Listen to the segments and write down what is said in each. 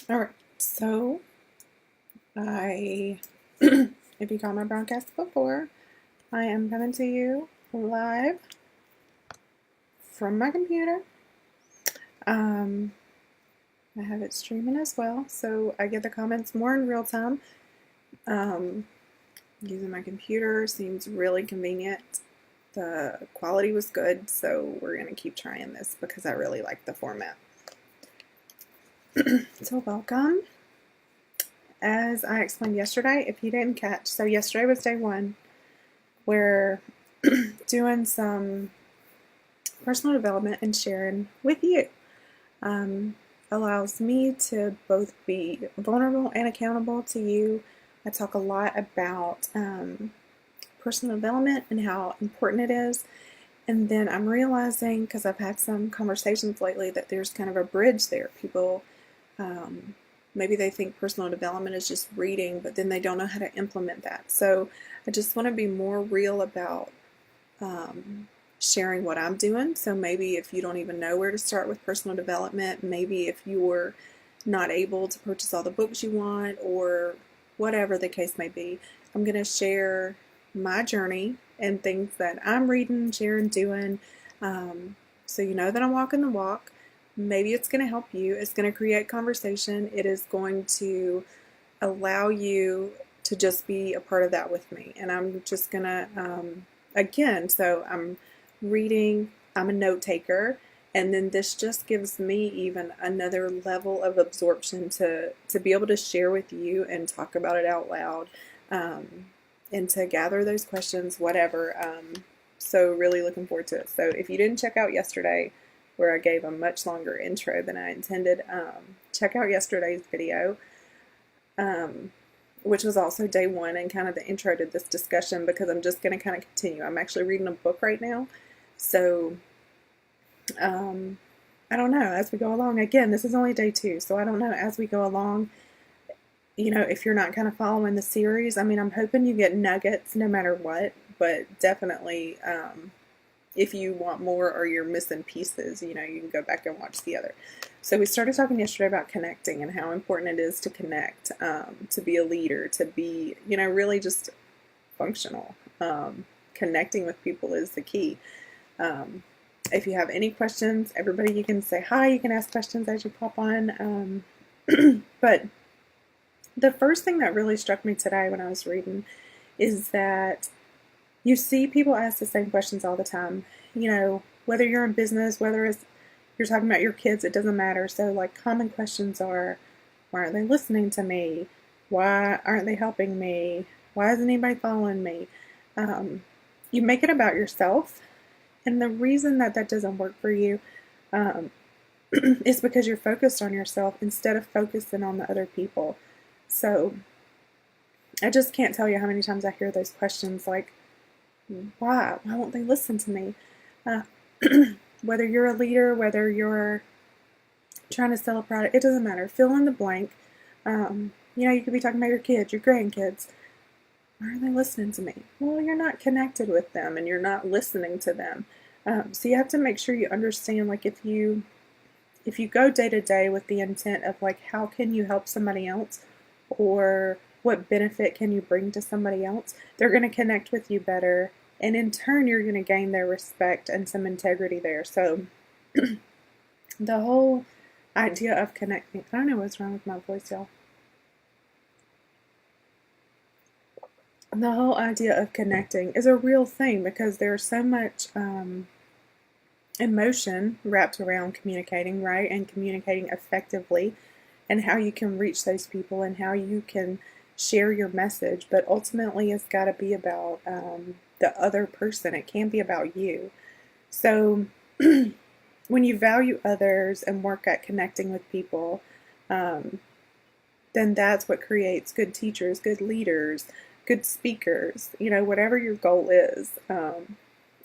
All right, so I, if you caught my broadcast before, I am coming to you live from my computer. Um, I have it streaming as well, so I get the comments more in real time. Using my computer seems really convenient. The quality was good, so we're going to keep trying this because I really like the format. So welcome. As I explained yesterday, if you didn't catch, so yesterday was day one. We're doing some personal development and sharing with you. Allows me to both be vulnerable and accountable to you. I talk a lot about personal development and how important it is. And then I'm realizing, because I've had some conversations lately, that there's kind of a bridge there. People, maybe they think personal development is just reading, but then they don't know how to implement that. So I just want to be more real about sharing what I'm doing. So maybe if you don't even know where to start with personal development, maybe if you're not able to purchase all the books you want, or whatever the case may be, I'm going to share my journey and things that I'm reading, sharing, doing, so you know that I'm walking the walk. Maybe it's going to help you. It's going to create conversation. It is going to allow you to just be a part of that with me. And I'm just going to, again, so I'm reading, I'm a note taker, and then this just gives me even another level of absorption to be able to share with you and talk about it out loud, and to gather those questions, whatever. So really looking forward to it. So if you didn't check out yesterday, where I gave a much longer intro than I intended, check out yesterday's video, which was also day one and kind of the intro to this discussion, because I'm just going to kind of continue. I'm actually reading a book right now. So, I don't know, as we go along, again, this is only day two, so I don't know, as we go along, if you're not kind of following the series, I mean, I'm hoping you get nuggets no matter what, but definitely, if you want more or you're missing pieces, you can go back and watch the other. So we started talking yesterday about connecting and how important it is to connect, to be a leader, to be, really just functional. Connecting with people is the key. If you have any questions, everybody, you can say hi, you can ask questions as you pop on. But the first thing that really struck me today when I was reading is that you see people ask the same questions all the time. Whether you're in business, whether it's you're talking about your kids, it doesn't matter. So, like, common questions are, why aren't they listening to me? Why aren't they helping me? Why isn't anybody following me? You make it about yourself. And the reason that doesn't work for you is because you're focused on yourself instead of focusing on the other people. So I just can't tell you how many times I hear those questions like, why won't they listen to me? Whether you're a leader, whether you're trying to sell a product, it doesn't matter. Fill in the blank. You could be talking about your kids, your grandkids. Why aren't they listening to me? Well, you're not connected with them and you're not listening to them. So you have to make sure you understand, like, if you go day to day with the intent of, like, how can you help somebody else, or what benefit can you bring to somebody else, they're going to connect with you better, and in turn you're going to gain their respect and some integrity there. So the whole idea of connecting, I don't know what's wrong with my voice, y'all. The whole idea of connecting is a real thing, because there's so much emotion wrapped around communicating, right? And communicating effectively, and how you can reach those people and how you can share your message. But ultimately, it's got to be about the other person. It can't be about you. So when you value others and work at connecting with people, then that's what creates good teachers, good leaders, good speakers, whatever your goal is. And,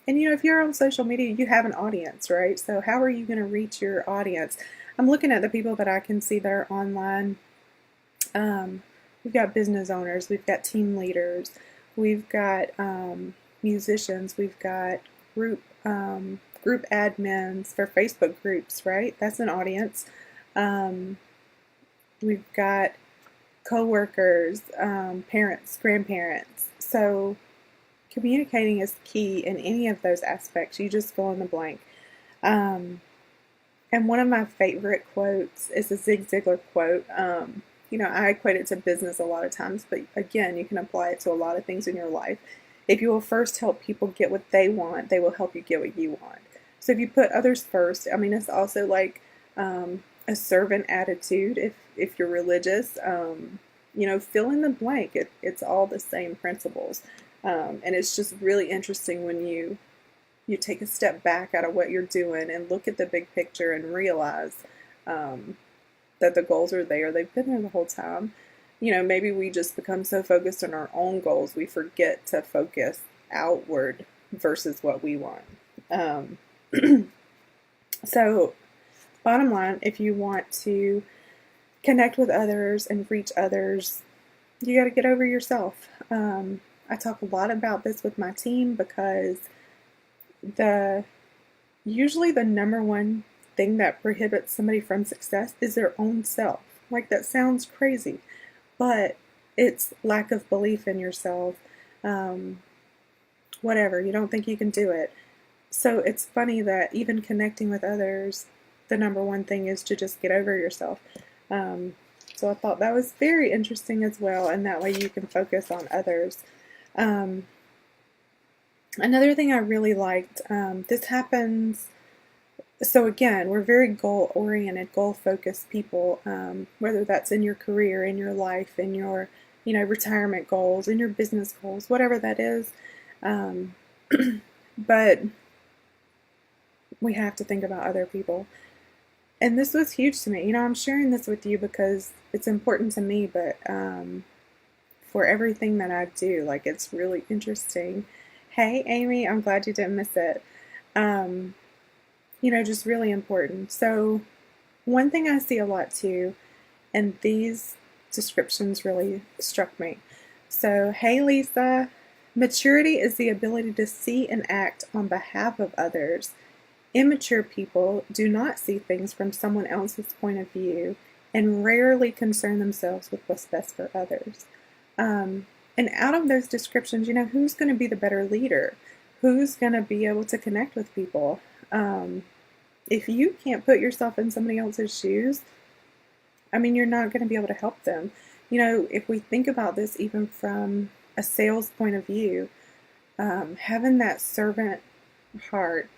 if you're on social media, you have an audience, right? So how are you going to reach your audience? I'm looking at the people that I can see that are online. We've got business owners, we've got team leaders, we've got musicians, we've got group admins for Facebook groups, right? That's an audience. We've got coworkers, parents, grandparents. So communicating is key in any of those aspects. You just fill in the blank. Um, and one of my favorite quotes is a Zig Ziglar quote. I equate it to business a lot of times, but again, you can apply it to a lot of things in your life. If you will first help people get what they want, they will help you get what you want. So if you put others first, I mean, it's also like a servant attitude. If you're religious, fill in the blank. It's all the same principles, and it's just really interesting when you take a step back out of what you're doing and look at the big picture and realize that the goals are there. They've been there the whole time. Maybe we just become so focused on our own goals, we forget to focus outward versus what we want. So, bottom line, if you want to connect with others and reach others, you got to get over yourself. I talk a lot about this with my team because usually the number one thing that prohibits somebody from success is their own self. Like, that sounds crazy, but it's lack of belief in yourself. Whatever, you don't think you can do it. So it's funny that even connecting with others, the number one thing is to just get over yourself. So I thought that was very interesting as well, and that way you can focus on others. Another thing I really liked, this happens, so again, we're very goal-oriented, goal-focused people, whether that's in your career, in your life, in your, retirement goals, in your business goals, whatever that is. But we have to think about other people. And this was huge to me. I'm sharing this with you because it's important to me, but for everything that I do, like, it's really interesting. Hey, Amy, I'm glad you didn't miss it. Just really important. So one thing I see a lot too, and these descriptions really struck me. So, hey, Lisa, maturity is the ability to see and act on behalf of others. Immature people do not see things from someone else's point of view and rarely concern themselves with what's best for others. And out of those descriptions, who's going to be the better leader? Who's going to be able to connect with people? If you can't put yourself in somebody else's shoes, you're not going to be able to help them. If we think about this even from a sales point of view, having that servant heart,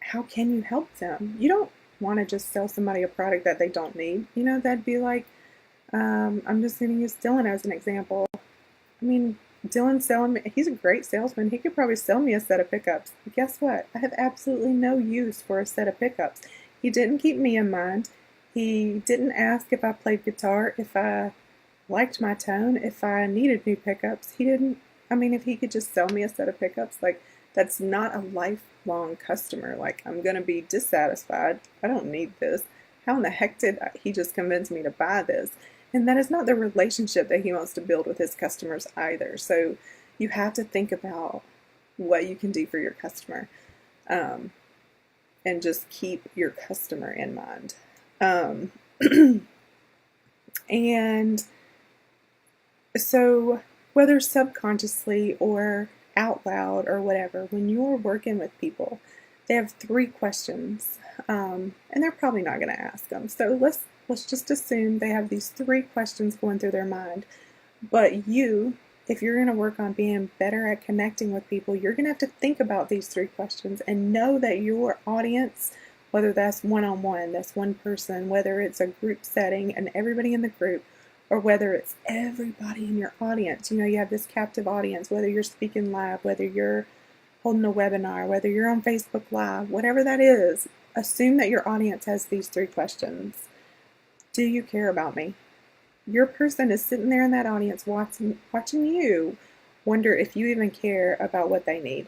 how can you help them? You don't want to just sell somebody a product that they don't need. That'd be like, I'm just going to use Dylan as an example. Dylan's selling me, he's a great salesman. He could probably sell me a set of pickups. But guess what? I have absolutely no use for a set of pickups. He didn't keep me in mind. He didn't ask if I played guitar, if I liked my tone, if I needed new pickups. He didn't, if he could just sell me a set of pickups, like, that's not a lifelong customer. Like, I'm going to be dissatisfied. I don't need this. How in the heck did he just convince me to buy this? And that is not the relationship that he wants to build with his customers either. So you have to think about what you can do for your customer, and just keep your customer in mind. And so whether subconsciously or out loud or whatever, when you're working with people, they have 3 questions, and they're probably not going to ask them. So let's just assume they have these 3 questions going through their mind. But if you're going to work on being better at connecting with people, you're going to have to think about these 3 questions and know that your audience, whether that's one-on-one, that's one person, whether it's a group setting and everybody in the group, or whether it's everybody in your audience. You have this captive audience, whether you're speaking live, whether you're holding a webinar, whether you're on Facebook Live, whatever that is, assume that your audience has these 3 questions. Do you care about me? Your person is sitting there in that audience watching you, wonder if you even care about what they need.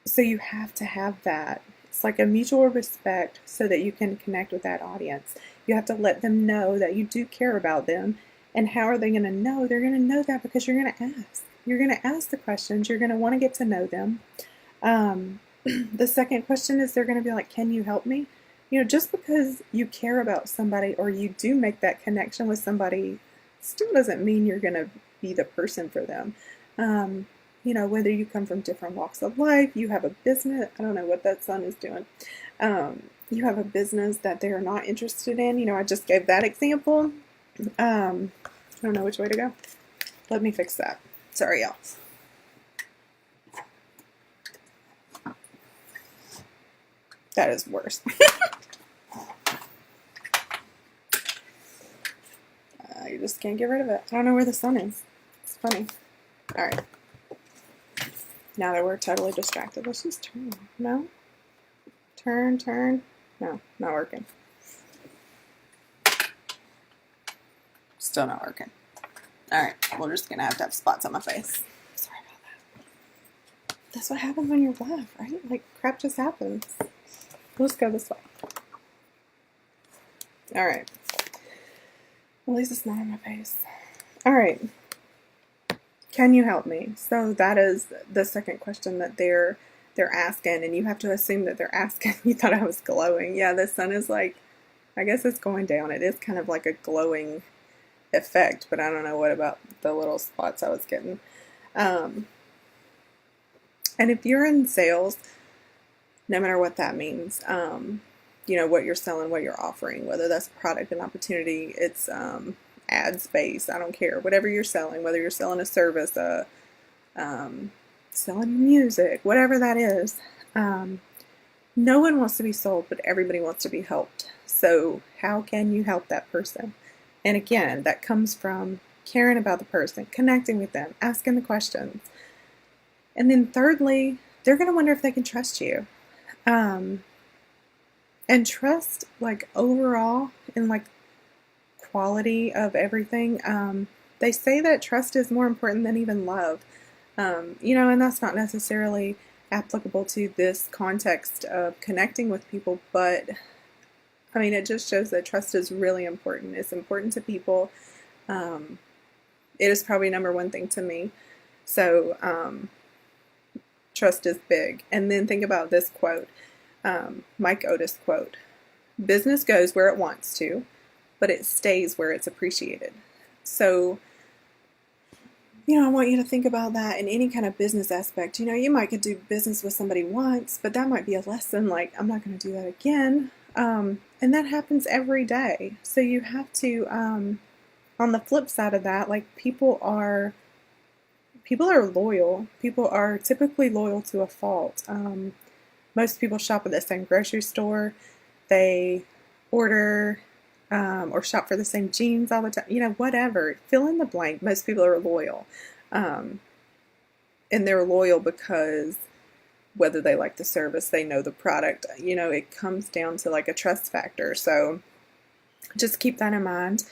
So you have to have that. It's like a mutual respect so that you can connect with that audience. You have to let them know that you do care about them. And how are they going to know? They're going to know that because you're going to ask. You're going to ask the questions. You're going to want to get to know them. The second question is they're going to be like, can you help me? just because you care about somebody or you do make that connection with somebody still doesn't mean you're going to be the person for them. Whether you come from different walks of life, you have a business, I don't know what that sun is doing. You have a business that they're not interested in. I just gave that example. I don't know which way to go. Let me fix that. Sorry, y'all. That is worse. You just can't get rid of it. I don't know where the sun is. It's funny. Alright. Now that we're totally distracted, let's just turn. No? Turn. No, not working. Still not working. Alright, we're just gonna have to have spots on my face. Sorry about that. That's what happens when you're live, right? Like, crap just happens. Let's go this way. Alright. At least it's not on my face. Alright. Can you help me? So that is the second question that they're asking, and you have to assume that they're asking. You thought I was glowing. Yeah, the sun is like, I guess it's going down. It is kind of like a glowing effect, but I don't know what about the little spots I was getting. And if you're in sales, no matter what that means, what you're selling, what you're offering, whether that's a product, an opportunity, it's ad space, I don't care, whatever you're selling, whether you're selling a service, selling music, whatever that is, no one wants to be sold, but everybody wants to be helped. So how can you help that person? And again, that comes from caring about the person, connecting with them, asking the questions. And then thirdly, they're going to wonder if they can trust you. And trust, like, overall, in, like, quality of everything, they say that trust is more important than even love. And that's not necessarily applicable to this context of connecting with people, but, I mean, it just shows that trust is really important. It's important to people. It is probably number one thing to me. So, trust is big. And then think about this quote, Mike Otis quote, "Business goes where it wants to, but it stays where it's appreciated." So, I want you to think about that in any kind of business aspect. You might could do business with somebody once, but that might be a lesson, like, I'm not going to do that again. And that happens every day. So you have to, on the flip side of that, like, people are loyal. People are typically loyal to a fault. Most people shop at the same grocery store. They order or shop for the same jeans all the time. Whatever. Fill in the blank. Most people are loyal. And they're loyal because whether they like the service, they know the product, it comes down to like a trust factor. So just keep that in mind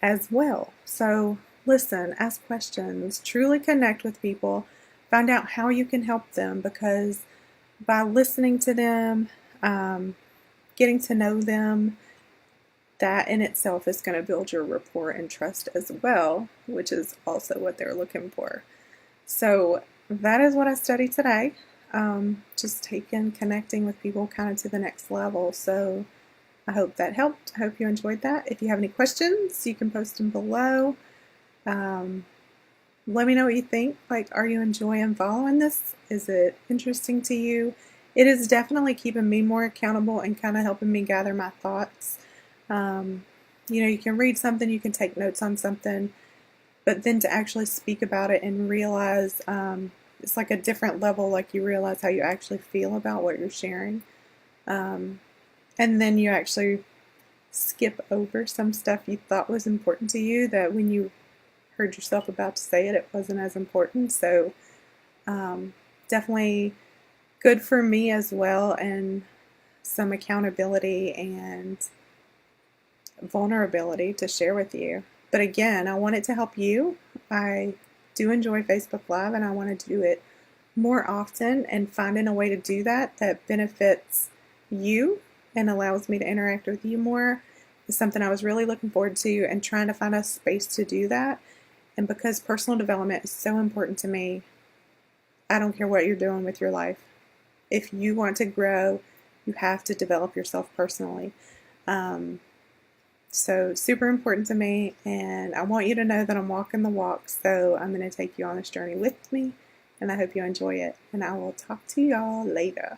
as well. So listen, ask questions, truly connect with people, find out how you can help them, because by listening to them, getting to know them, that in itself is going to build your rapport and trust as well, which is also what they're looking for. So that is what I studied today. Just connecting with people kind of to the next level. So I hope that helped. I hope you enjoyed that. If you have any questions, you can post them below. Let me know what you think. Like, are you enjoying following this? Is it interesting to you? It is definitely keeping me more accountable and kind of helping me gather my thoughts. You can read something, you can take notes on something, but then to actually speak about it and realize it's like a different level, like you realize how you actually feel about what you're sharing. And then you actually skip over some stuff you thought was important to you that when you heard yourself about to say it, it wasn't as important. So definitely good for me as well, and some accountability and vulnerability to share with you. But again, I want it to help you. I do enjoy Facebook Live, and I want to do it more often, and finding a way to do that benefits you and allows me to interact with you more is something I was really looking forward to, and trying to find a space to do that. And because personal development is so important to me, I don't care what you're doing with your life. If you want to grow, You have to develop yourself personally. So super important to me, and I want you to know that I'm walking the walk, so I'm going to take you on this journey with me, and I hope you enjoy it, and I will talk to y'all later.